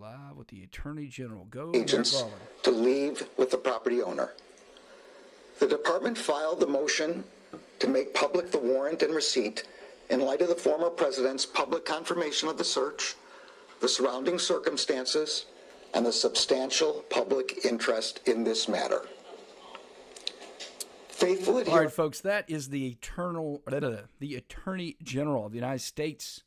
live with the Attorney General. Go, agents to leave with the property owner. The department filed the motion to make public the warrant and receipt in light of the former president's public confirmation of the search, the surrounding circumstances, and the substantial public interest in this matter. Faithful adherence. All right, folks, that is the Attorney General of the United States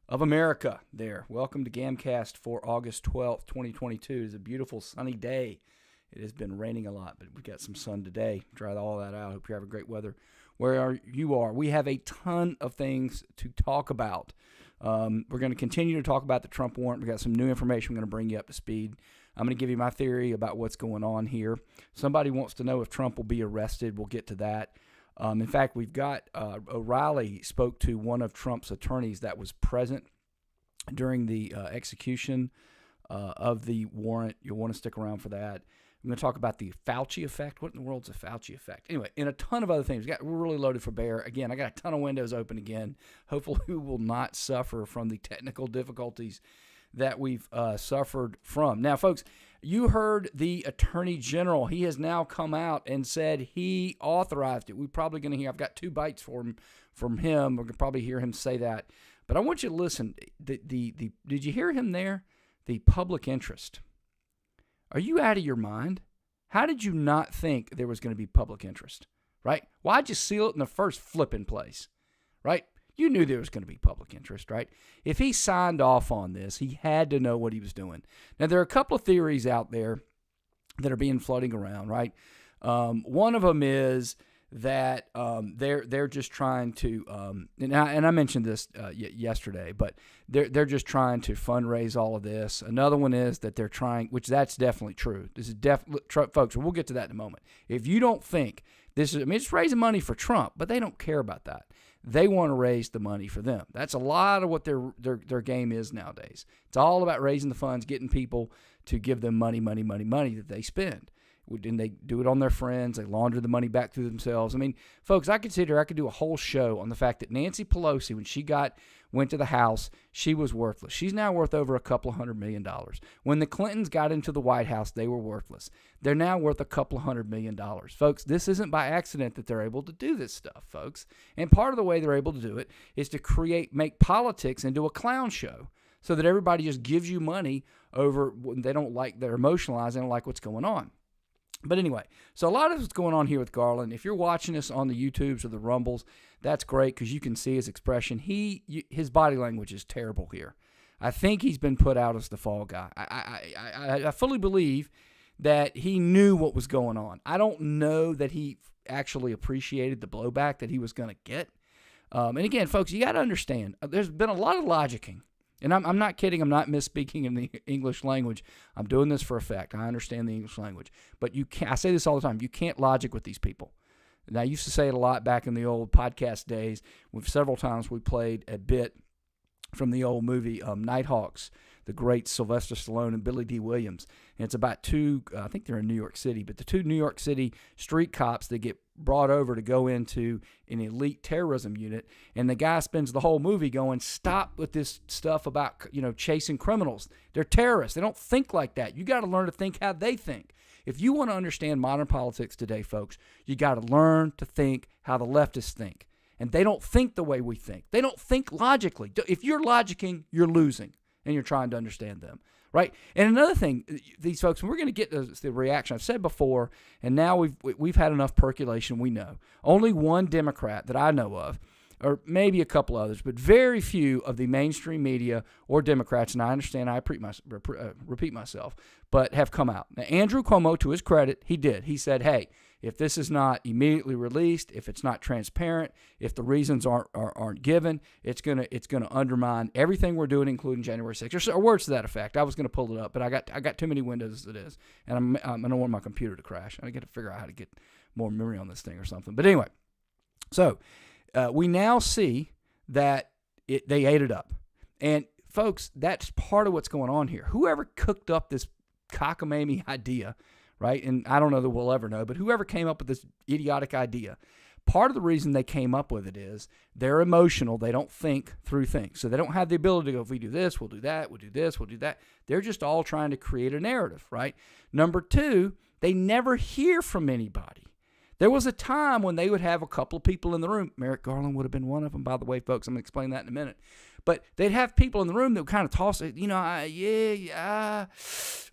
of America there. Welcome to GAMcast for August 12th, 2022. It is a beautiful sunny day. It has been raining a lot, but we've got some sun today. Dry all that out. Hope you're having great weather where you are. We have a ton of things to talk about. We're going to continue to talk about the Trump warrant. We've got some new information. I'm going to bring you up to speed. I'm going to give you my theory about what's going on here. Somebody wants to know if Trump will be arrested. We'll get to that. In fact, we've got O'Reilly spoke to one of Trump's attorneys that was present during the execution of the warrant. You'll want to stick around for that. I'm going to talk about the Fauci Effect. What in the world's a Fauci Effect? Anyway, and a ton of other things. We're really loaded for bear. Again, I got a ton of windows open again. Hopefully we will not suffer from the technical difficulties that we've suffered from. Now, folks, you heard the Attorney General. He has now come out and said he authorized it. We're probably going to hear, I've got 2 bites from him. We're going to probably hear him say that. But I want you to listen. Did you hear him there? The public interest. Are you out of your mind? How did you not think there was going to be public interest, right? Why'd you seal it in the first flipping place, right? You knew there was going to be public interest, right? If he signed off on this, he had to know what he was doing. Now, there are a couple of theories out there that are being floating around, right? One of them is that they're just trying to, and I mentioned this yesterday, but they're just trying to fundraise all of this. Another one is that they're trying, which that's definitely true. This is definitely, folks, we'll get to that in a moment. If you don't think this is, I mean, it's raising money for Trump, but they don't care about that. They want to raise the money for them. That's a lot of what their game is nowadays. It's all about raising the funds, getting people to give them money that they spend. And they do it on their friends. They launder the money back through themselves. I mean, folks, I could do a whole show on the fact that Nancy Pelosi, when she went to the House, she was worthless. She's now worth over $200 million. When the Clintons got into the White House, they were worthless. They're now worth $200 million. Folks, this isn't by accident that they're able to do this stuff, folks. And part of the way they're able to do it is to make politics into a clown show so that everybody just gives you money over when they're emotionalized, they don't like what's going on. But anyway, so a lot of what's going on here with Garland. If you're watching us on the YouTubes or the Rumbles, that's great because you can see his expression. His body language is terrible here. I think he's been put out as the fall guy. I fully believe that he knew what was going on. I don't know that he actually appreciated the blowback that he was going to get. And again, folks, you got to understand, there's been a lot of logicking. And I'm not kidding. I'm not misspeaking in the English language. I'm doing this for effect. I understand the English language. But you can't, I say this all the time, you can't logic with these people. And I used to say it a lot back in the old podcast days. Several times we played a bit from the old movie Nighthawks, the great Sylvester Stallone and Billy D. Williams. And it's about I think they're in New York City, but the 2 New York City street cops that get brought over to go into an elite terrorism unit. And the guy spends the whole movie going, stop with this stuff about, chasing criminals. They're terrorists. They don't think like that. You got to learn to think how they think. If you want to understand modern politics today, folks, you got to learn to think how the leftists think. And they don't think the way we think. They don't think logically. If you're logicking, you're losing, and you're trying to understand them, right? And another thing, these folks, and we're going to get the reaction. I've said before, and now we've had enough percolation. We know only one Democrat that I know of, or maybe a couple others, but very few of the mainstream media or Democrats, and I understand I repeat myself, but have come out. Now, Andrew Cuomo, to his credit, he did. He said, hey, if this is not immediately released, if it's not transparent, if the reasons aren't given, it's gonna undermine everything we're doing, including January 6th, or words to that effect. I was gonna pull it up, but I got too many windows as it is, and I don't want my computer to crash. I got to figure out how to get more memory on this thing or something. But anyway, so we now see that they ate it up, and folks, that's part of what's going on here. Whoever cooked up this cockamamie idea, right? And I don't know that we'll ever know, but whoever came up with this idiotic idea part of the reason they came up with it is they're emotional. They don't think through things. So they don't have the ability to go, if we do this, we'll do that, we'll do this, we'll do that. They're just all trying to create a narrative, right? Number two, they never hear from anybody. There was a time when they would have a couple of people in the room. Merrick Garland would have been one of them, by the way, folks. I'm going to explain that in a minute. But they'd have people in the room that would kind of toss it, a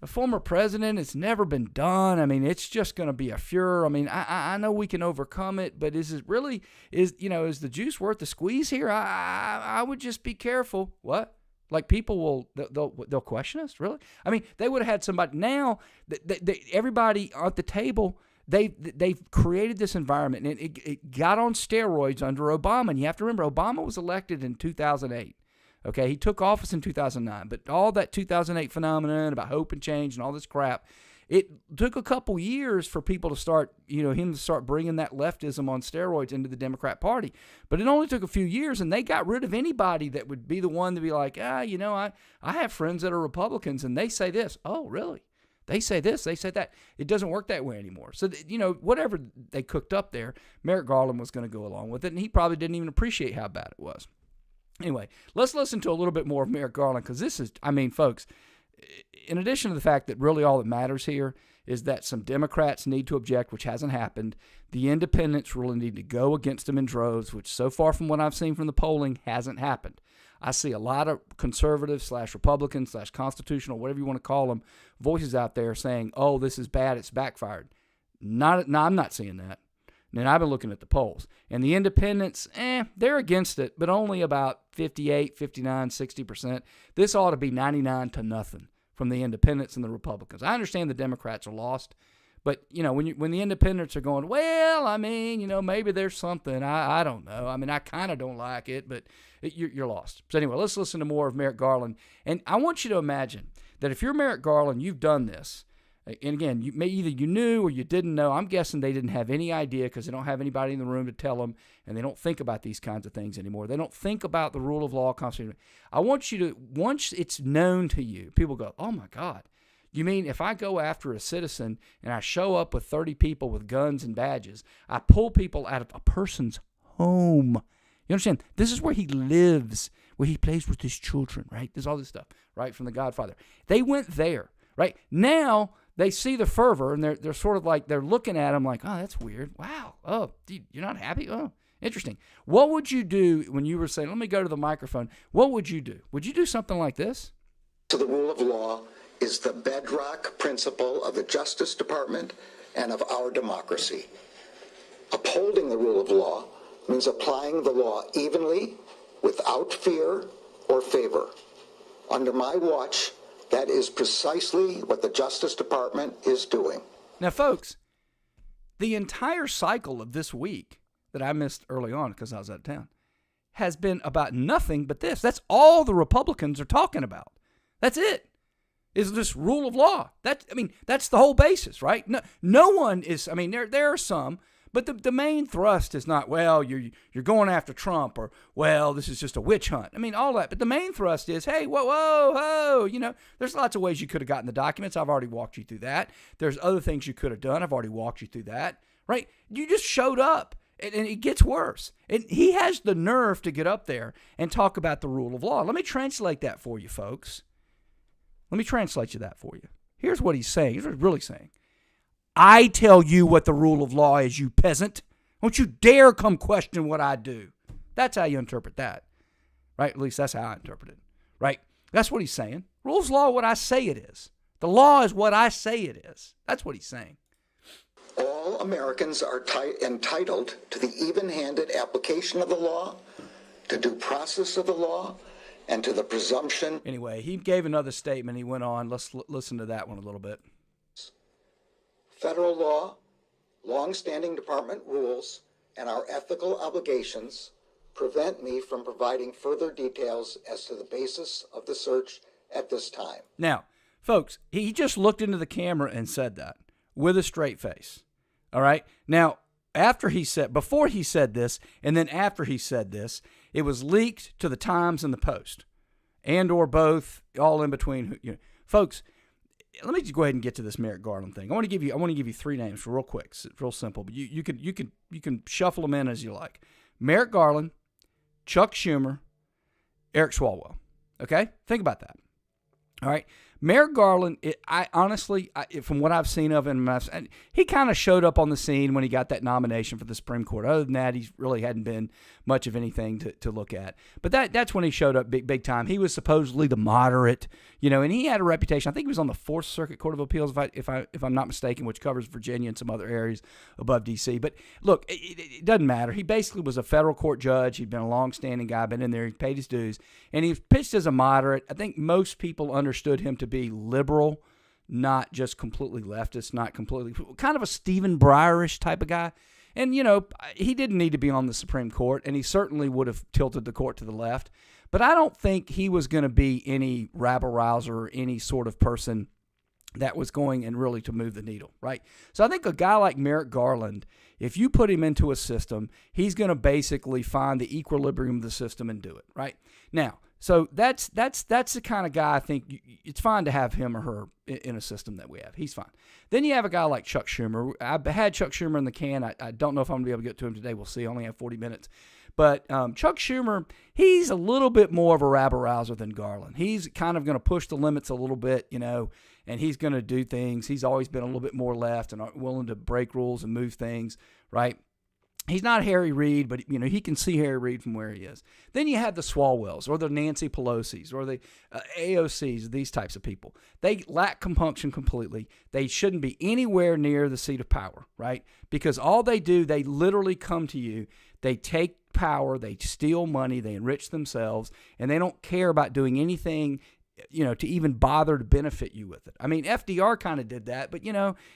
former president, it's never been done. I mean, it's just going to be a furor. I mean, I know we can overcome it, but is the juice worth the squeeze here? I would just be careful. What? Like people they'll question us, really? I mean, they would have had somebody. Now, everybody at the table, they've created this environment, and it got on steroids under Obama. And you have to remember, Obama was elected in 2008. Okay, he took office in 2009, but all that 2008 phenomenon about hope and change and all this crap, it took a couple years for people to start, him to start bringing that leftism on steroids into the Democrat Party. But it only took a few years, and they got rid of anybody that would be the one to be like, I have friends that are Republicans, and they say this. Oh, really? They say this, they say that. It doesn't work that way anymore. So, whatever they cooked up there, Merrick Garland was going to go along with it, and he probably didn't even appreciate how bad it was. Anyway, let's listen to a little bit more of Merrick Garland, because this is, folks, in addition to the fact that really all that matters here is that some Democrats need to object, which hasn't happened. The independents really need to go against them in droves, which so far from what I've seen from the polling hasn't happened. I see a lot of conservative / Republican / constitutional, whatever you want to call them, voices out there saying, oh, this is bad, it's backfired. I'm not seeing that. And I've been looking at the polls. And the independents, they're against it, but only about 58, 59, 60%. This ought to be 99 to nothing from the independents and the Republicans. I understand the Democrats are lost, but, when the independents are going, well, maybe there's something. I don't know. I kind of don't like it, but you're lost. So anyway, let's listen to more of Merrick Garland. And I want you to imagine that if you're Merrick Garland, you've done this. And again, either you knew or you didn't know. I'm guessing they didn't have any idea because they don't have anybody in the room to tell them, and they don't think about these kinds of things anymore. They don't think about the rule of law constantly. I want you to, once it's known to you, people go, oh my God, you mean if I go after a citizen and I show up with 30 people with guns and badges, I pull people out of a person's home. You understand? This is where he lives, where he plays with his children, right? There's all this stuff, right, from The Godfather. They went there, right? Now they see the fervor, and they're sort of like, they're looking at him like, oh, that's weird. Wow. Oh, you're not happy? Oh, interesting. What would you do when you were saying, let me go to the microphone? What would you do? Would you do something like this? So the rule of law is the bedrock principle of the Justice Department and of our democracy. Upholding the rule of law means applying the law evenly, without fear or favor. Under my watch, that is precisely what the Justice Department is doing. Now, folks, the entire cycle of this week that I missed early on because I was out of town has been about nothing but this. That's all the Republicans are talking about. That's it. Is this rule of law. That's the whole basis, right? No one is, there are some, but the main thrust is not, well, you're going after Trump, or, well, this is just a witch hunt. All that. But the main thrust is, hey, whoa, there's lots of ways you could have gotten the documents. I've already walked you through that. There's other things you could have done. I've already walked you through that, right? You just showed up, and it gets worse. And he has the nerve to get up there and talk about the rule of law. Let me translate that for you, folks. Let me translate that for you. Here's what he's saying. Here's what he's really saying. I tell you what the rule of law is, you peasant. Don't you dare come question what I do. That's how you interpret that, right? At least that's how I interpret it, right? That's what he's saying. Rules of law, what I say it is. The law is what I say it is. That's what he's saying. All Americans are entitled to the even-handed application of the law, to due process of the law, and to the presumption. Anyway, he gave another statement. He went on. Let's listen to that one a little bit. Federal law, long-standing department rules, and our ethical obligations prevent me from providing further details as to the basis of the search at this time. Now, folks, he just looked into the camera and said that with a straight face. All right? Now, before he said this, and then after he said this, it was leaked to the Times and the Post, and or both, all in between. Folks, let me just go ahead and get to this Merrick Garland thing. I want to give you three names real quick. It's real simple, but you can shuffle them in as you like. Merrick Garland, Chuck Schumer, Eric Swalwell. Okay? Think about that. All right? Merrick Garland, from what I've seen of him, he kind of showed up on the scene when he got that nomination for the Supreme Court. Other than that, he really hadn't been much of anything to look at. But that's when he showed up big time. He was supposedly the moderate, and he had a reputation. I think he was on the Fourth Circuit Court of Appeals, if I'm not mistaken, which covers Virginia and some other areas above D.C. But look, it doesn't matter. He basically was a federal court judge. He'd been a long-standing guy, been in there, he paid his dues, and he pitched as a moderate. I think most people understood him to be liberal, not just completely leftist, not completely, kind of a Stephen Breyer-ish type of guy. And, he didn't need to be on the Supreme Court, and he certainly would have tilted the court to the left. But I don't think he was going to be any rabble-rouser or any sort of person that was going and really to move the needle, right? So I think a guy like Merrick Garland, if you put him into a system, he's going to basically find the equilibrium of the system and do it, right? Now, so that's the kind of guy I think it's fine to have him or her in a system that we have. He's fine. Then you have a guy like Chuck Schumer. I had Chuck Schumer in the can. I don't know if I'm going to be able to get to him today. We'll see. I only have 40 minutes. But Chuck Schumer, he's a little bit more of a rabble-rouser than Garland. He's kind of going to push the limits a little bit, and he's going to do things. He's always been a little bit more left and willing to break rules and move things, right? He's not Harry Reid, but he can see Harry Reid from where he is. Then you have the Swalwells or the Nancy Pelosi's or the AOC's, these types of people. They lack compunction completely. They shouldn't be anywhere near the seat of power, right? Because all they do, they literally come to you. They take power, they steal money, they enrich themselves, and they don't care about doing anything to even bother to benefit you with it. I mean, FDR kind of did that, but,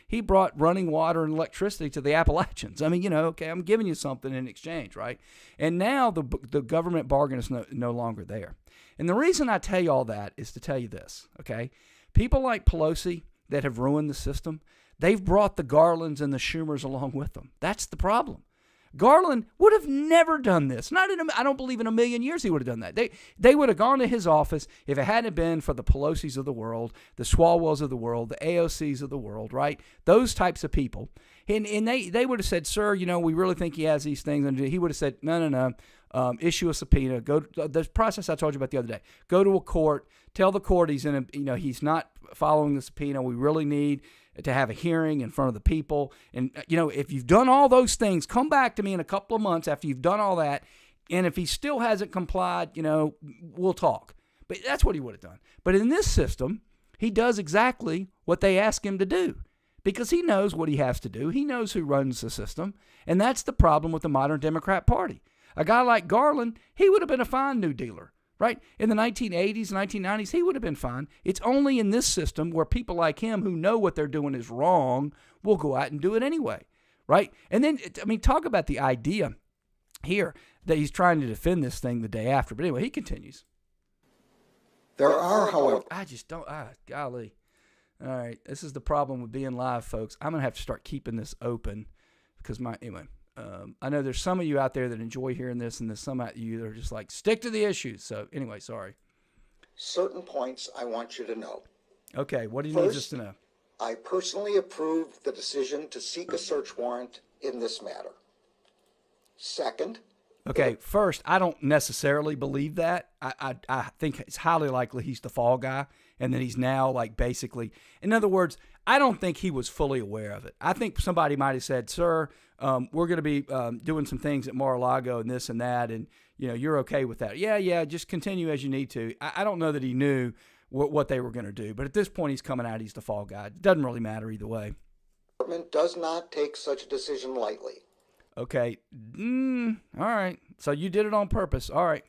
he brought running water and electricity to the Appalachians. I mean, okay, I'm giving you something in exchange, right? And now the government bargain is no longer there. And the reason I tell you all that is to tell you this, okay? People like Pelosi that have ruined the system, they've brought the Garlands and the Schumers along with them. That's the problem. Garland would have never done this. I don't believe in a million years he would have done that. They would have gone to his office if it hadn't been for the Pelosi's of the world, the Swalwells of the world, the AOC's of the world, right? Those types of people. And they would have said, sir, we really think he has these things. And he would have said, no. Issue a subpoena. Go the process I told you about the other day. Go to a court. Tell the court he's he's not following the subpoena. We really need to have a hearing in front of the people. And, if you've done all those things, come back to me in a couple of months after you've done all that. And if he still hasn't complied, we'll talk. But that's what he would have done. But in this system, he does exactly what they ask him to do because he knows what he has to do. He knows who runs the system. And that's the problem with the modern Democrat Party. A guy like Garland, he would have been a fine New Dealer. Right? In the 1980s, 1990s, he would have been fine. It's only in this system where people like him who know what they're doing is wrong will go out and do it anyway. Right? And then, talk about the idea here that he's trying to defend this thing the day after. But anyway, he continues. There are, however... I just don't... golly. All right. This is the problem with being live, folks. I'm going to have to start keeping this open because anyway... I know there's some of you out there that enjoy hearing this, and there's some of you that are just like, stick to the issues. So anyway, sorry. Certain points I want you to know. Okay, what do you need us to know? I personally approved the decision to seek a search warrant in this matter. Second. Okay, first, I don't necessarily believe that. I think it's highly likely he's the fall guy, and that he's now basically, in other words, I don't think he was fully aware of it. I think somebody might have said, sir, we're going to be doing some things at Mar-a-Lago and this and that, and you're okay with that. Yeah, just continue as you need to. I don't know that he knew what they were going to do, but at this point he's coming out, he's the fall guy. It doesn't really matter either way. The department does not take such a decision lightly. Okay, all right. So you did it on purpose. All right.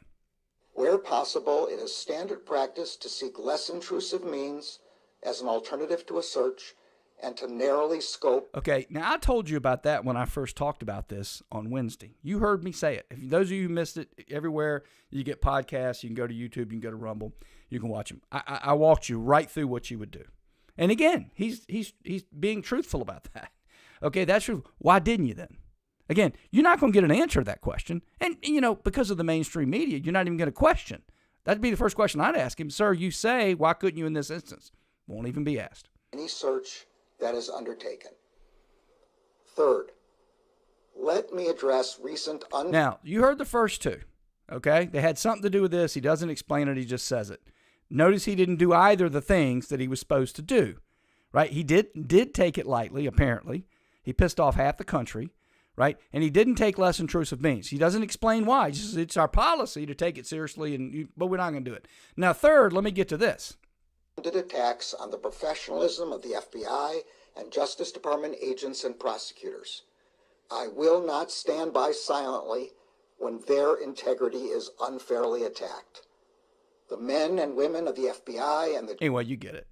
Where possible, it is standard practice to seek less intrusive means as an alternative to a search and to narrowly scope. Okay, now I told you about that when I first talked about this on Wednesday. You heard me say it. If those of you who missed it, everywhere you get podcasts, you can go to YouTube, you can go to Rumble, you can watch them. I walked you right through what you would do. And again, he's being truthful about that. Okay, that's true. Why didn't you then? Again, you're not going to get an answer to that question. And, because of the mainstream media, you're not even going to question. That'd be the first question I'd ask him. Sir, you say, why couldn't you in this instance? Won't even be asked. any search that is undertaken. Third, let me address recent Now, you heard the first two, okay? They had something to do with this. He doesn't explain it. He just says it. Notice he didn't do either of the things that he was supposed to do, right? He did take it lightly, apparently. He pissed off half the country, right? And he didn't take less intrusive means. He doesn't explain why. He just says it's our policy to take it seriously, but we're not going to do it. Now, third, let me get to this. attacks on the professionalism of the FBI and Justice Department agents and prosecutors. I will not stand by silently when their integrity is unfairly attacked. The men and women of the FBI and the... Anyway, you get it.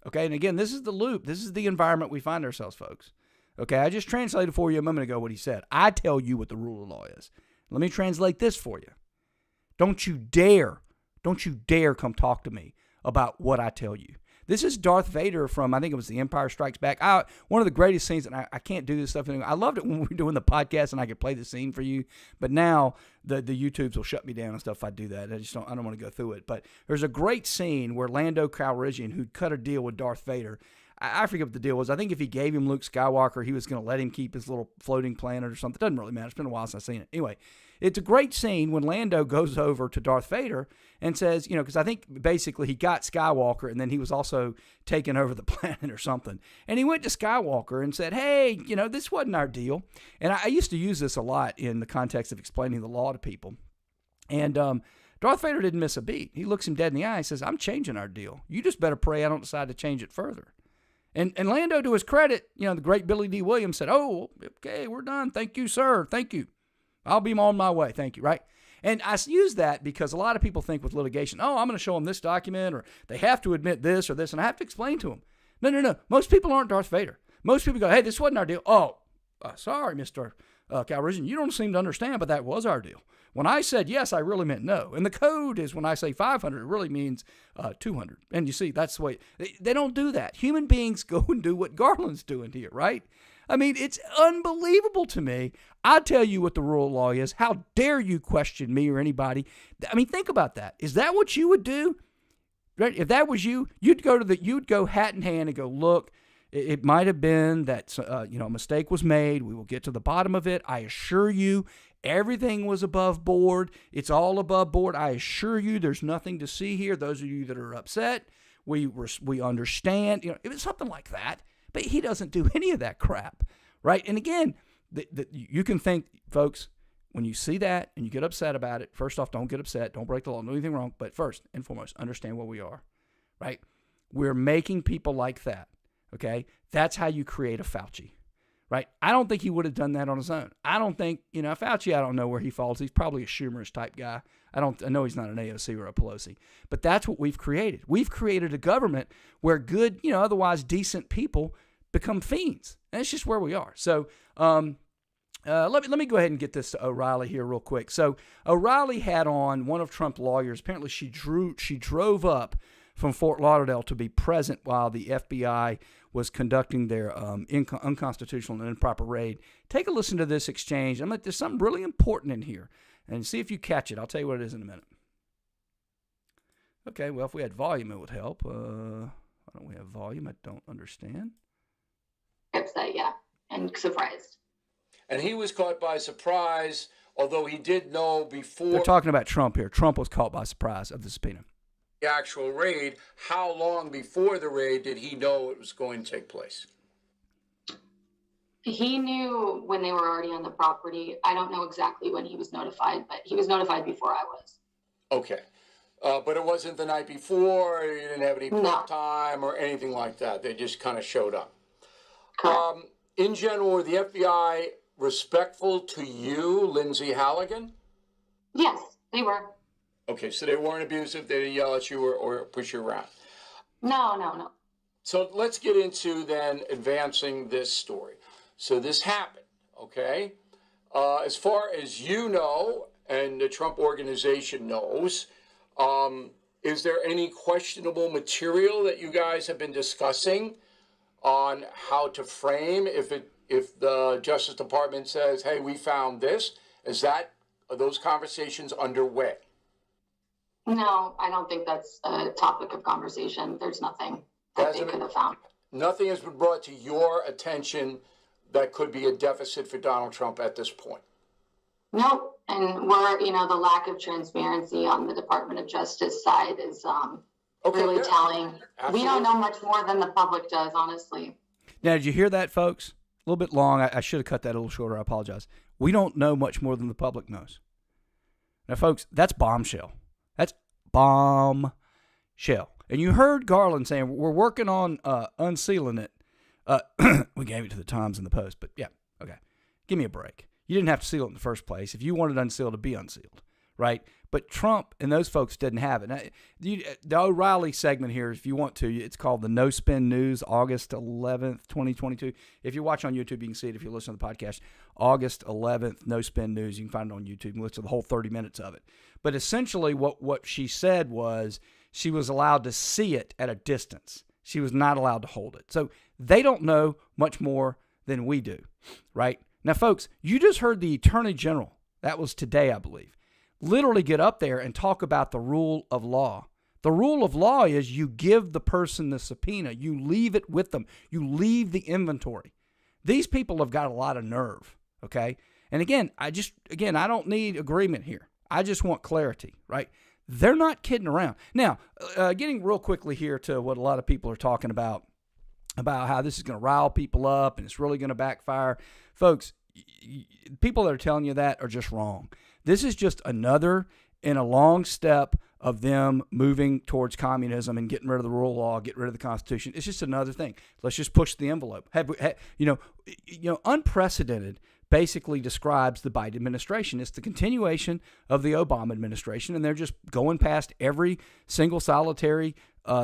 Okay, and again, this is the loop. This is the environment we find ourselves, folks. Okay, I just translated for you a moment ago what he said. I tell you what the rule of law is. Let me translate this for you. Don't you dare come talk to me about what I tell you. This is Darth Vader from, I think it was The Empire Strikes Back. One of the greatest scenes, and I can't do this stuff anymore. I loved it when we were doing the podcast and I could play the scene for you, but now the YouTubes will shut me down and stuff if I do that. I don't want to go through it. But there's a great scene where Lando Calrissian, who'd cut a deal with Darth Vader, I forget what the deal was. I think if he gave him Luke Skywalker, he was going to let him keep his little floating planet or something. It doesn't really matter. It's been a while since I've seen it. Anyway, it's a great scene when Lando goes over to Darth Vader and says, because I think basically he got Skywalker and then he was also taking over the planet or something. And he went to Skywalker and said, hey, this wasn't our deal. And I used to use this a lot in the context of explaining the law to people. And Darth Vader didn't miss a beat. He looks him dead in the eye and says, I'm changing our deal. You just better pray I don't decide to change it further. And Lando, to his credit, the great Billy D. Williams said, oh, okay, we're done. Thank you, sir. Thank you. I'll be on my way. Thank you, right? And I use that because a lot of people think with litigation, oh, I'm going to show them this document, or they have to admit this or this, and I have to explain to them. No. Most people aren't Darth Vader. Most people go, hey, this wasn't our deal. Oh, sorry, Mr. Calrissian, you don't seem to understand, but that was our deal. When I said yes, I really meant no. And the code is when I say 500, it really means 200. And you see, that's the way. They don't do that. Human beings go and do what Garland's doing here, right? I mean, it's unbelievable to me. I tell you what the rule of law is. How dare you question me or anybody? I mean, think about that. Is that what you would do? Right? If that was you, you'd go hat in hand and go, look, it might have been that a mistake was made. We will get to the bottom of it. I assure you, everything was above board. It's all above board. I assure you, there's nothing to see here. Those of you that are upset, we understand. It was something like that. But he doesn't do any of that crap, right? And again, you can think, folks, when you see that and you get upset about it, first off, don't get upset. Don't break the law. Don't do anything wrong. But first and foremost, understand what we are, right? We're making people like that, okay? That's how you create a Fauci, right? I don't think he would have done that on his own. I don't think, Fauci, I don't know where he falls. He's probably a Schumerish type guy. I know he's not an AOC or a Pelosi. But that's what we've created. We've created a government where good, otherwise decent people become fiends. And it's just where we are. So let me go ahead and get this to O'Reilly here real quick. So O'Reilly had on one of Trump's lawyers. Apparently she drove up from Fort Lauderdale to be present while the FBI was conducting their unconstitutional and improper raid. Take a listen to this exchange. There's something really important in here. And see if you catch it. I'll tell you what it is in a minute. Okay, well, if we had volume, it would help. Why don't we have volume? I don't understand. Upset, yeah, and surprised. And he was caught by surprise, although he did know before. They're talking about Trump here. Trump was caught by surprise of the subpoena. The actual raid. How long before the raid did he know it was going to take place? He knew when they were already on the property. I don't know exactly when he was notified, but he was notified before I was. Okay. But it wasn't the night before, you didn't have any prep time or anything like that. They just kind of showed up. In general, were the FBI respectful to you, Lindsay Halligan? Yes, they were. Okay, so they weren't abusive. They didn't yell at you or push you around. No. So let's get into then advancing this story. So this happened, okay? As far as you know, and the Trump organization knows, is there any questionable material that you guys have been discussing on how to frame if the Justice Department says, hey, we found this? Are those conversations underway? No, I don't think that's a topic of conversation. There's nothing that they could have found. Nothing has been brought to your attention that could be a deficit for Donald Trump at this point. Nope. And the lack of transparency on the Department of Justice side is really telling. Absolutely. We don't know much more than the public does, honestly. Now, did you hear that, folks? A little bit long. I should have cut that a little shorter. I apologize. We don't know much more than the public knows. Now, folks, that's bombshell. That's bombshell. And you heard Garland saying, we're working on unsealing it. We gave it to the Times and the Post, but yeah, okay. Give me a break. You didn't have to seal it in the first place. If you wanted unsealed, to be unsealed, right? But Trump and those folks didn't have it. Now, the O'Reilly segment here, if you want to, it's called the No Spin News, August 11th, 2022. If you watch on YouTube, you can see it. If you listen to the podcast, August 11th, No Spin News. You can find it on YouTube. You can listen to the whole 30 minutes of it. But essentially what she said was she was allowed to see it at a distance. She was not allowed to hold it. So they don't know much more than we do, right? Now, folks, you just heard the Attorney General, that was today, I believe, literally get up there and talk about the rule of law. The rule of law is you give the person the subpoena. You leave it with them. You leave the inventory. These people have got a lot of nerve, okay? And again, I don't need agreement here. I just want clarity, right? They're not kidding around. Now, getting real quickly here to what a lot of people are talking about how this is going to rile people up and it's really going to backfire. Folks, people that are telling you that are just wrong. This is just another in a long step of them moving towards communism and getting rid of the rule of law, getting rid of the Constitution. It's just another thing. Let's just push the envelope. Unprecedented basically describes the Biden administration. It's the continuation of the Obama administration, and they're just going past every single solitary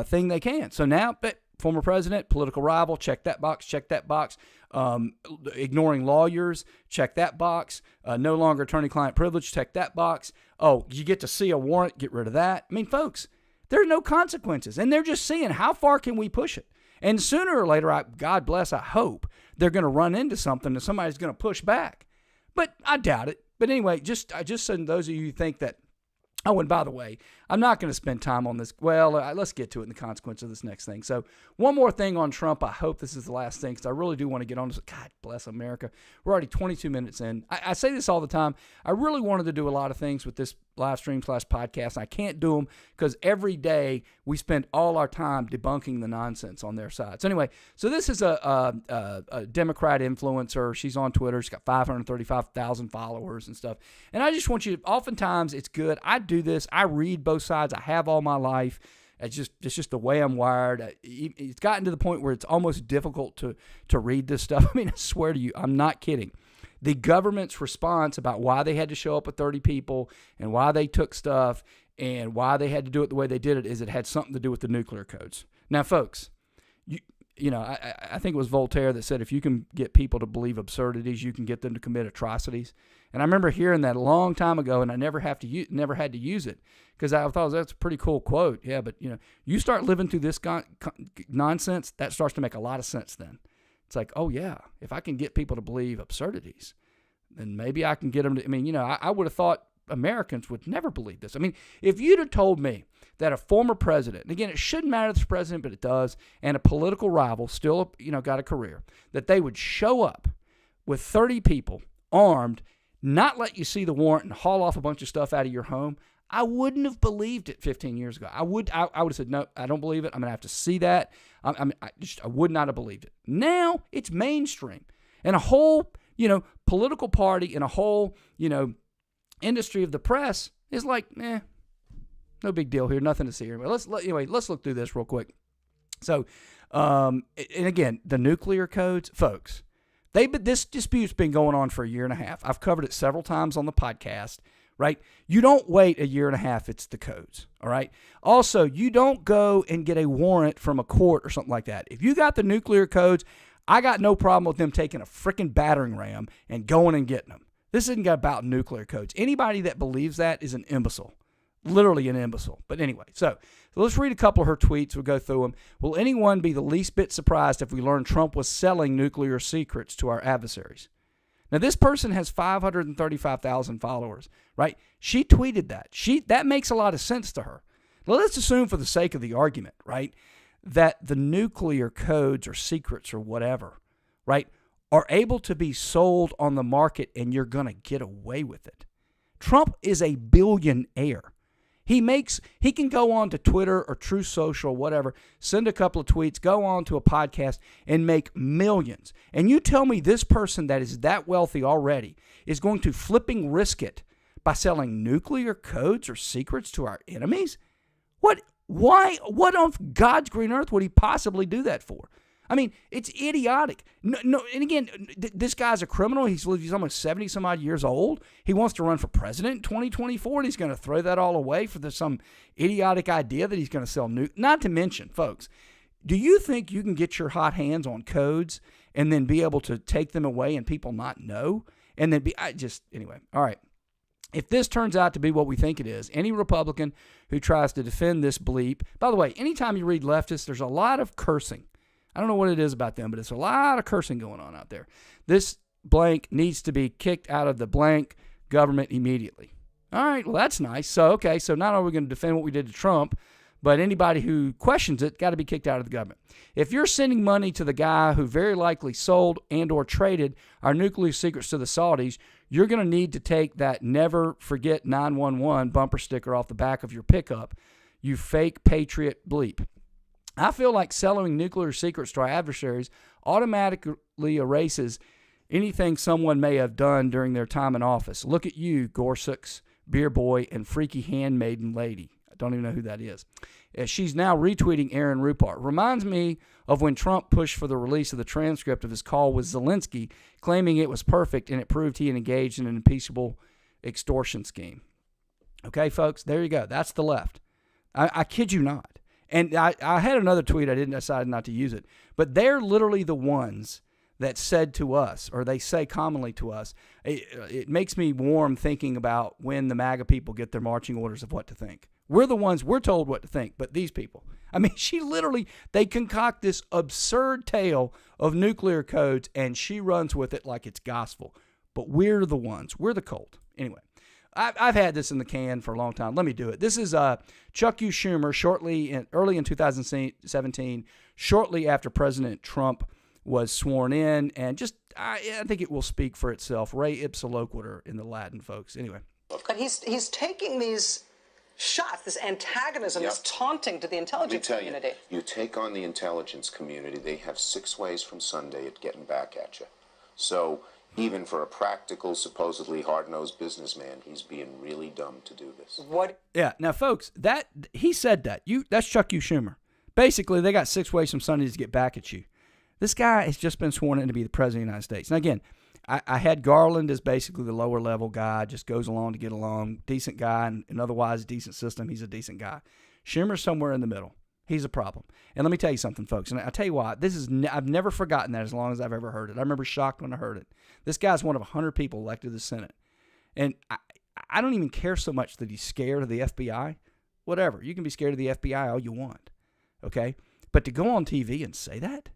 thing they can. So now, former president, political rival, check that box, check that box. Ignoring lawyers, check that box. No longer attorney-client privilege, check that box. Oh, you get to see a warrant, get rid of that. I mean, folks, there are no consequences, and they're just seeing how far can we push it. And sooner or later, God bless, I hope, they're going to run into something and somebody's going to push back. But I doubt it. But anyway, just so those of you who think that, oh, and by the way, I'm not going to spend time on this. Well, let's get to it in the consequence of this next thing. So one more thing on Trump. I hope this is the last thing because I really do want to get on this. God bless America. We're already 22 minutes in. I say this all the time. I really wanted to do a lot of things with this live stream / podcast. I can't do them because every day we spend all our time debunking the nonsense on their side. So anyway, so this is a Democrat influencer. She's on Twitter. She's got 535,000 followers and stuff. And I just want you to, oftentimes it's good. I do this. I read both sides. I have all my life. It's just the way I'm wired. It's gotten to the point where it's almost difficult to read this stuff. I mean, I swear to you, I'm not kidding. The government's response about why they had to show up with 30 people and why they took stuff and why they had to do it the way they did it is it had something to do with the nuclear codes. Now, folks, I think it was Voltaire that said if you can get people to believe absurdities, you can get them to commit atrocities. And I remember hearing that a long time ago, and I never had to use it because I thought that's a pretty cool quote. Yeah, but you start living through this nonsense, that starts to make a lot of sense then. It's like, oh, yeah, if I can get people to believe absurdities, then maybe I can get them to, I would have thought Americans would never believe this. I mean, if you'd have told me that a former president, and again, it shouldn't matter if it's president, but it does, and a political rival still, got a career, that they would show up with 30 people armed, not let you see the warrant and haul off a bunch of stuff out of your home, I wouldn't have believed it 15 years ago. I would have said, no, I don't believe it. I'm going to have to see that. I would not have believed it. Now it's mainstream. And a whole, political party and a whole, industry of the press is like, no big deal here. Nothing to see here. Let's look through this real quick. So, and again, the nuclear codes, folks, this dispute's been going on for a year and a half. I've covered it several times on the podcast. Right? You don't wait a year and a half. It's the codes. All right. Also, you don't go and get a warrant from a court or something like that. If you got the nuclear codes, I got no problem with them taking a freaking battering ram and going and getting them. This isn't about nuclear codes. Anybody that believes that is an imbecile. Literally an imbecile. But anyway, so let's read a couple of her tweets. We'll go through them. Will anyone be the least bit surprised if we learn Trump was selling nuclear secrets to our adversaries? Now, this person has 535,000 followers, right? She tweeted that. That makes a lot of sense to her. Well, let's assume for the sake of the argument, right, that the nuclear codes or secrets or whatever, right, are able to be sold on the market and you're going to get away with it. Trump is a billionaire. He can go on to Twitter or True Social, whatever, send a couple of tweets, go on to a podcast and make millions. And you tell me this person that is that wealthy already is going to flipping risk it by selling nuclear codes or secrets to our enemies? What on God's green earth would he possibly do that for? I mean, it's idiotic. No, and again, this guy's a criminal. He's almost 70 some odd years old. He wants to run for president in 2024, and he's going to throw that all away for some idiotic idea that he's going to sell Not to mention, folks, do you think you can get your hot hands on codes and then be able to take them away and people not know? And then anyway, all right. If this turns out to be what we think it is, any Republican who tries to defend this bleep, by the way, anytime you read leftists, there's a lot of cursing. I don't know what it is about them, but it's a lot of cursing going on out there. This blank needs to be kicked out of the blank government immediately. All right, well, that's nice. So not only are we going to defend what we did to Trump, but anybody who questions it got to be kicked out of the government. If you're sending money to the guy who very likely sold and or traded our nuclear secrets to the Saudis, you're going to need to take that never forget 911 bumper sticker off the back of your pickup, you fake patriot bleep. I feel like selling nuclear secrets to our adversaries automatically erases anything someone may have done during their time in office. Look at you, Gorsuk's, Beer Boy, and freaky handmaiden lady. I don't even know who that is. She's now retweeting Aaron Rupart. Reminds me of when Trump pushed for the release of the transcript of his call with Zelensky, claiming it was perfect and it proved he had engaged in an impeachable extortion scheme. Okay, folks, there you go. That's the left. I kid you not. And I had another tweet. I didn't decide not to use it. But they're literally the ones that said to us, or they say commonly to us, it makes me warm thinking about when the MAGA people get their marching orders of what to think. We're the ones, we're told what to think, but these people. I mean, they concoct this absurd tale of nuclear codes, and she runs with it like it's gospel. But we're the ones. We're the cult. Anyway. I've had this in the can for a long time. Let me do it. This is Chuck U. Schumer early in 2017, shortly after President Trump was sworn in, and I think it will speak for itself. Re ipsa loquitur in the Latin, folks. Anyway. But he's taking these shots, this antagonism, this taunting to the intelligence community. You take on the intelligence community, they have 6 ways from Sunday at getting back at you. So even for a practical, supposedly hard-nosed businessman, he's being really dumb to do this. What? Yeah. Now, folks, he said that. That's Chuck U. Schumer. Basically, they got 6 ways from Sunday to get back at you. This guy has just been sworn in to be the president of the United States. Now, again, I had Garland as basically the lower-level guy, just goes along to get along, decent guy, and otherwise decent system. He's a decent guy. Schumer's somewhere in the middle. He's a problem. And let me tell you something, folks. And I'll tell you why. I've never forgotten that as long as I've ever heard it. I remember shocked when I heard it. This guy's one of 100 people elected to the Senate. And I don't even care so much that he's scared of the FBI. Whatever. You can be scared of the FBI all you want. Okay? But to go on TV and say that?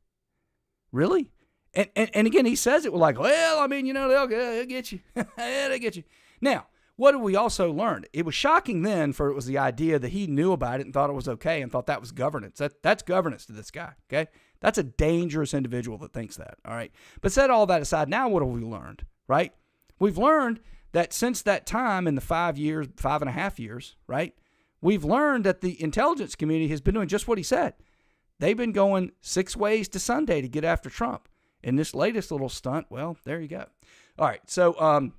Really? And again, he says it with like, well, I mean, they'll get you. Yeah, they get you. Now, what did we also learn? It was shocking then, for it was the idea that he knew about it and thought it was okay and thought that was governance. That's governance to this guy, okay? That's a dangerous individual that thinks that, all right? But set all that aside, now what have we learned, right? We've learned that since that time in the 5.5 years, right, we've learned that the intelligence community has been doing just what he said. They've been going 6 ways to Sunday to get after Trump. In this latest little stunt, well, there you go. All right, so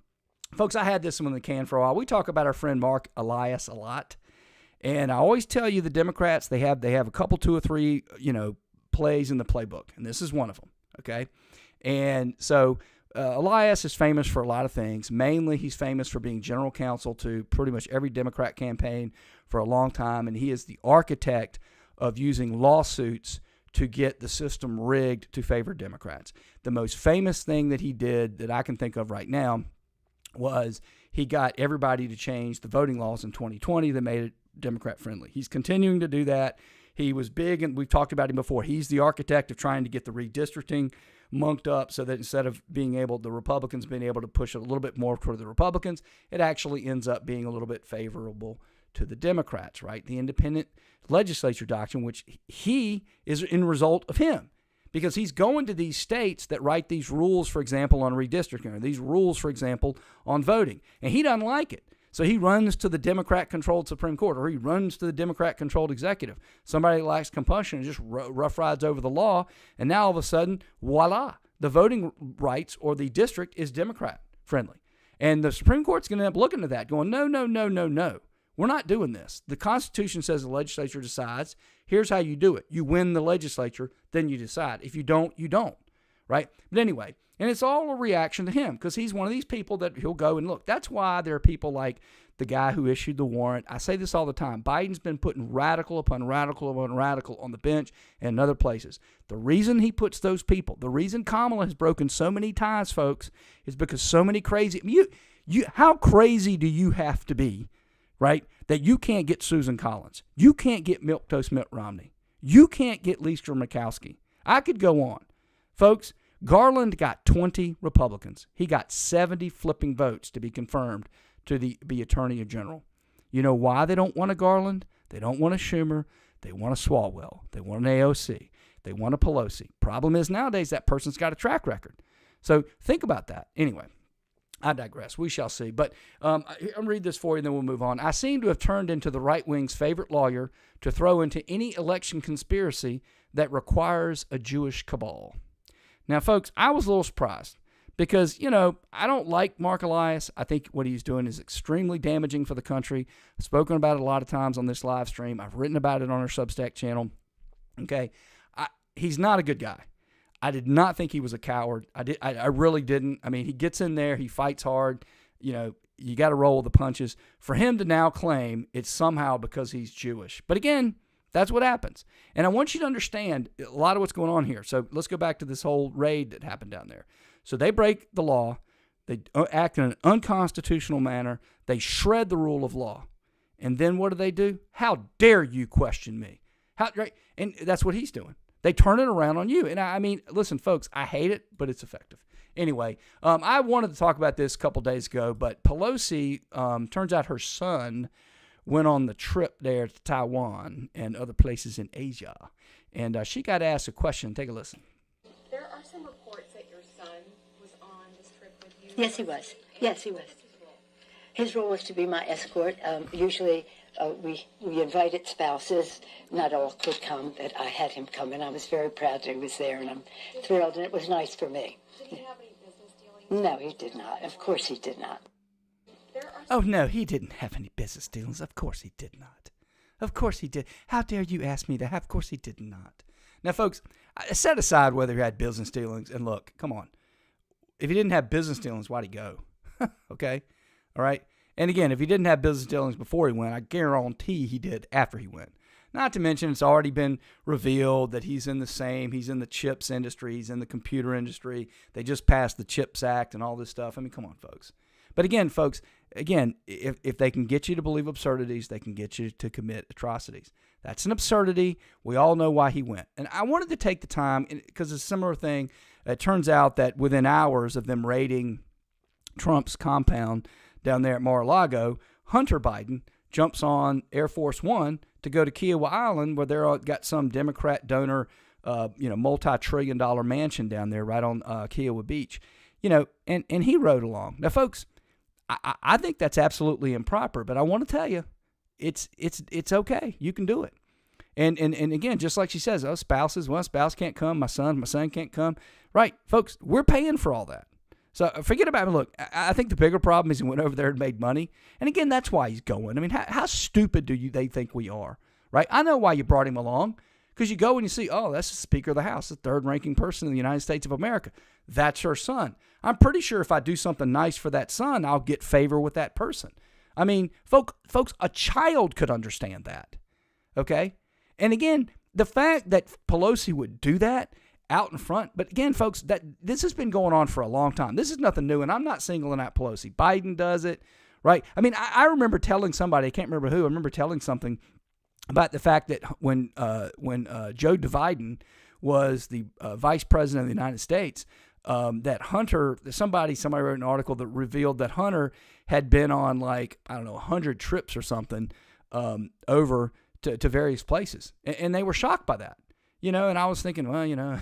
folks, I had this one in the can for a while. We talk about our friend Mark Elias a lot, and I always tell you the Democrats, they have a couple, 2 or 3, plays in the playbook, and this is one of them, okay? And so Elias is famous for a lot of things. Mainly, he's famous for being general counsel to pretty much every Democrat campaign for a long time, and he is the architect of using lawsuits to get the system rigged to favor Democrats. The most famous thing that he did that I can think of right now was he got everybody to change the voting laws in 2020 that made it Democrat-friendly. He's continuing to do that. He was big, and we've talked about him before. He's the architect of trying to get the redistricting monked up so that instead of the Republicans being able to push it a little bit more toward the Republicans, it actually ends up being a little bit favorable to the Democrats, right? The independent legislature doctrine, which he is in result of him. Because he's going to these states that write these rules, for example, on redistricting, or these rules, for example, on voting. And he doesn't like it. So he runs to the Democrat-controlled Supreme Court, or he runs to the Democrat-controlled executive. Somebody that lacks compassion and just rough rides over the law. And now all of a sudden, voila, the voting rights or the district is Democrat-friendly. And the Supreme Court's going to end up looking at that going, no, no, no, no, no. We're not doing this. The Constitution says the legislature decides. Here's how you do it. You win the legislature, then you decide. If you don't, you don't, right? But anyway, and it's all a reaction to him because he's one of these people that he'll go and look. That's why there are people like the guy who issued the warrant. I say this all the time. Biden's been putting radical upon radical upon radical on the bench and in other places. The reason he puts those people, the reason Kamala has broken so many ties, folks, is because so many crazy. How crazy do you have to be? Right? That you can't get Susan Collins. You can't get Milquetoast Mitt Romney. You can't get Lisa Murkowski. I could go on. Folks, Garland got 20 Republicans. He got 70 flipping votes to be confirmed to be Attorney General. You know why they don't want a Garland? They don't want a Schumer. They want a Swalwell. They want an AOC. They want a Pelosi. Problem is nowadays that person's got a track record. So think about that. Anyway. I digress. We shall see. But I'll read this for you, and then we'll move on. I seem to have turned into the right wing's favorite lawyer to throw into any election conspiracy that requires a Jewish cabal. Now, folks, I was a little surprised because, I don't like Mark Elias. I think what he's doing is extremely damaging for the country. I've spoken about it a lot of times on this live stream. I've written about it on our Substack channel. Okay. He's not a good guy. I did not think he was a coward. I really didn't. I mean, he gets in there. He fights hard. You got to roll with the punches. For him to now claim it's somehow because he's Jewish. But again, that's what happens. And I want you to understand a lot of what's going on here. So let's go back to this whole raid that happened down there. So they break the law. They act in an unconstitutional manner. They shred the rule of law. And then what do? How dare you question me? Right? And that's what he's doing. They turn it around on you. And I mean, listen, folks, I hate it, but it's effective. Anyway, I wanted to talk about this a couple days ago, but Pelosi, turns out her son went on the trip there to Taiwan and other places in Asia. And she got asked a question. Take a listen. There are some reports that your son was on this trip with you. Yes, he was. Yes, he was. His role was to be my escort. Usually we invited spouses. Not all could come, but I had him come, and I was very proud that he was there, and I'm thrilled, and it was nice for me. Did he have any business dealings? No, he did not. Of course he did not. Oh, no, he didn't have any business dealings. Of course he did not. Of course he did. How dare you ask me that? Of course he did not. Now, folks, set aside whether he had business dealings, and look, come on. If he didn't have business dealings, why'd he go? Okay? All right? And again, if he didn't have business dealings before he went, I guarantee he did after he went. Not to mention, it's already been revealed that he's in the chips industry, he's in the computer industry. They just passed the CHIPS Act and all this stuff. I mean, come on, folks. But again, folks, if they can get you to believe absurdities, they can get you to commit atrocities. That's an absurdity. We all know why he went. And I wanted to take the time, because it's a similar thing. It turns out that within hours of them raiding Trump's compound down there at Mar-a-Lago, Hunter Biden jumps on Air Force One to go to Kiowa Island, where they're got some Democrat donor, multi-trillion-dollar mansion down there right on Kiowa Beach, and he rode along. Now, folks, I think that's absolutely improper, but I want to tell you, it's okay. You can do it. And again, just like she says, spouses, spouse can't come, my son can't come. Right, folks, we're paying for all that. So forget about it. Look, I think the bigger problem is he went over there and made money. And again, that's why he's going. I mean, how stupid they think we are, right? I know why you brought him along, because you go and you see, that's the Speaker of the House, the third-ranking person in the United States of America. That's her son. I'm pretty sure if I do something nice for that son, I'll get favor with that person. I mean, folks, a child could understand that, okay? And again, the fact that Pelosi would do that out in front, but again, folks, that this has been going on for a long time. This is nothing new, and I'm not singling out Pelosi. Biden does it, right? I mean, I remember telling somebody, I can't remember who, I remember telling something about the fact that when Joe Biden was the vice president of the United States, that Hunter, somebody wrote an article that revealed that Hunter had been on 100 trips or something over to various places. And they were shocked by that. And I was thinking, well,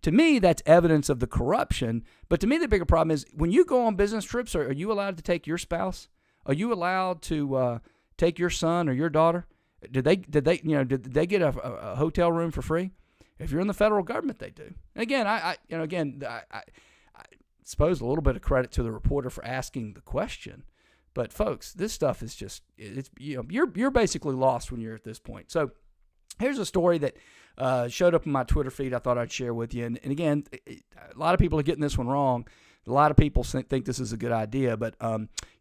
to me, that's evidence of the corruption. But to me, the bigger problem is when you go on business trips, are you allowed to take your spouse? Are you allowed to take your son or your daughter? Did they get a hotel room for free? If you're in the federal government, they do. And again, I suppose a little bit of credit to the reporter for asking the question. But folks, this stuff is just you're basically lost when you're at this point. So here's a story that showed up in my Twitter feed I thought I'd share with you. And again, a lot of people are getting this one wrong. A lot of people think this is a good idea. But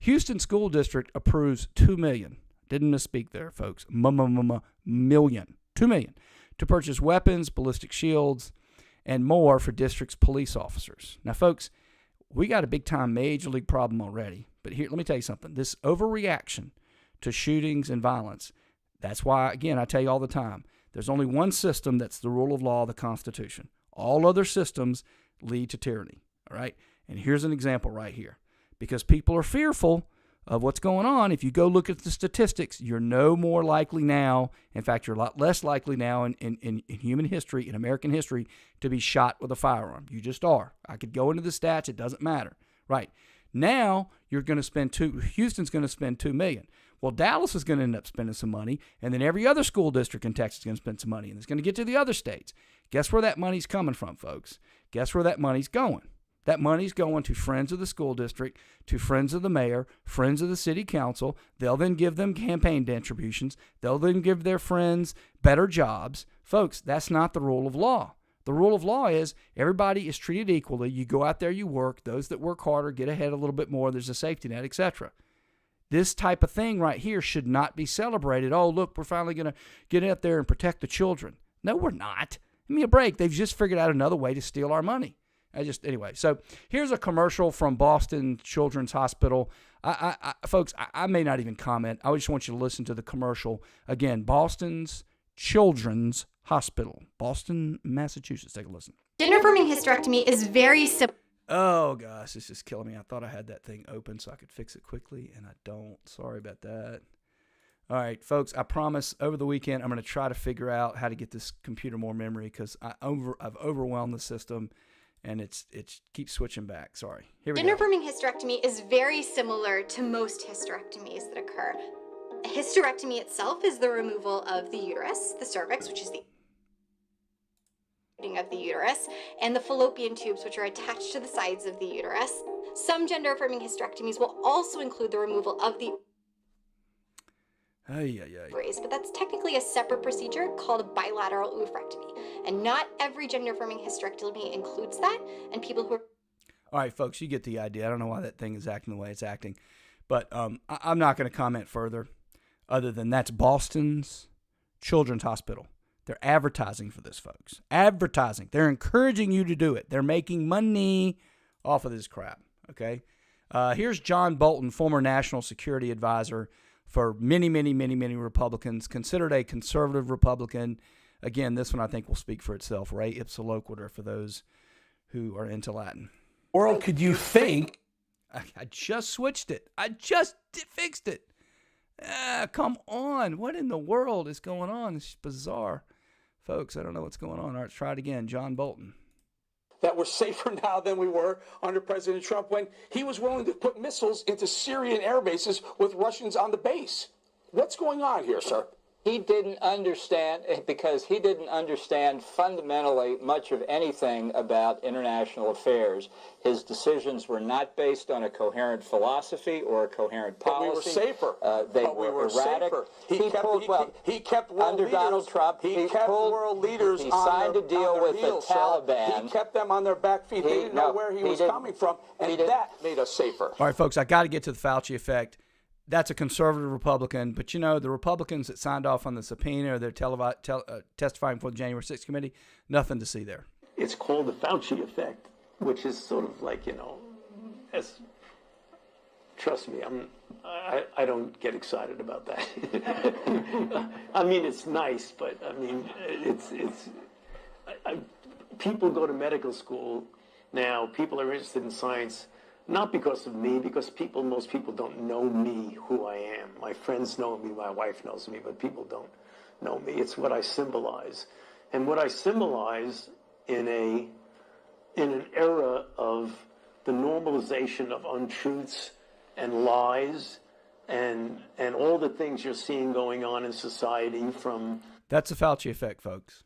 Houston School District approves $2 million. Didn't misspeak there, folks. Million. $2 million to purchase weapons, ballistic shields, and more for district's police officers. Now, folks, we got a big-time major league problem already. But here, let me tell you something. This overreaction to shootings and violence, that's why, again, I tell you all the time, there's only one system that's the rule of law, the Constitution. All other systems lead to tyranny, all right? And here's an example right here. Because people are fearful of what's going on, if you go look at the statistics, you're no more likely now, in fact, you're a lot less likely now in human history, in American history, to be shot with a firearm. You just are. I could go into the stats. It doesn't matter. Right. Now, you're going to spend Houston's going to spend $2 million. Well, Dallas is going to end up spending some money, and then every other school district in Texas is going to spend some money, and it's going to get to the other states. Guess where that money's coming from, folks? Guess where that money's going? That money's going to friends of the school district, to friends of the mayor, friends of the city council. They'll then give them campaign contributions. They'll then give their friends better jobs. Folks, that's not the rule of law. The rule of law is everybody is treated equally. You go out there, you work. Those that work harder get ahead a little bit more. There's a safety net, etc. This type of thing right here should not be celebrated. Oh, look, we're finally going to get out there and protect the children. No, we're not. Give me a break. They've just figured out another way to steal our money. Anyway, so here's a commercial from Boston Children's Hospital. Folks, I may not even comment. I just want you to listen to the commercial. Again, Boston's Children's Hospital, Boston, Massachusetts. Take a listen. Gender-affirming hysterectomy is very simple. Oh, gosh, this is killing me. I thought I had that thing open so I could fix it quickly, and I don't. Sorry about that. All right, folks, I promise over the weekend I'm going to try to figure out how to get this computer more memory because I've overwhelmed the system. And it keeps switching back. Sorry. Here we go. Gender-affirming hysterectomy is very similar to most hysterectomies that occur. A hysterectomy itself is the removal of the uterus, the cervix, which is the of the uterus, and the fallopian tubes, which are attached to the sides of the uterus. Some gender-affirming hysterectomies will also include the removal of the ovaries, but that's technically a separate procedure called a bilateral oophorectomy. And not every gender-affirming hysterectomy includes that, and people who are... All right, folks, you get the idea. I don't know why that thing is acting the way it's acting, but I'm not going to comment further other than that's Boston's Children's Hospital. They're advertising for this, folks. Advertising. They're encouraging you to do it. They're making money off of this crap, okay? Here's John Bolton, former national security advisor for many Republicans, considered a conservative Republican. Again, this one I think will speak for itself. Ray ipsa loquitur for those who are into Latin. World could you think? I just switched it. I just fixed it. Come on. What in the world is going on? It's bizarre. Folks, I don't know what's going on. All right, let's try it again. John Bolton. That we're safer now than we were under President Trump when he was willing to put missiles into Syrian air bases with Russians on the base. What's going on here, sir? He didn't understand, because he didn't understand fundamentally much of anything about international affairs. His decisions were not based on a coherent philosophy or a coherent policy. But we were safer. They were erratic. He kept world under leaders, Donald Trump. He kept world leaders he on signed their, a deal on their with heels, the Taliban. He kept them on their back feet. They didn't know where he was coming from, and that made us safer. All right, folks, I got to get to the Fauci effect. That's a conservative Republican, but the Republicans that signed off on the subpoena or they're testifying for the January 6th committee, nothing to see there. It's called the Fauci Effect, which is sort of like, trust me, I don't get excited about that. I mean, it's nice, but I mean, people go to medical school now, people are interested in science. Not because of me, because most people don't know me, who I am. My friends know me, my wife knows me, but people don't know me. It's what I symbolize. And what I symbolize in an era of the normalization of untruths and lies and all the things you're seeing going on in society from... That's the Fauci Effect, folks.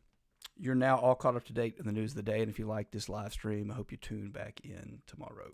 You're now all caught up to date in the news of the day, and if you like this live stream, I hope you tune back in tomorrow.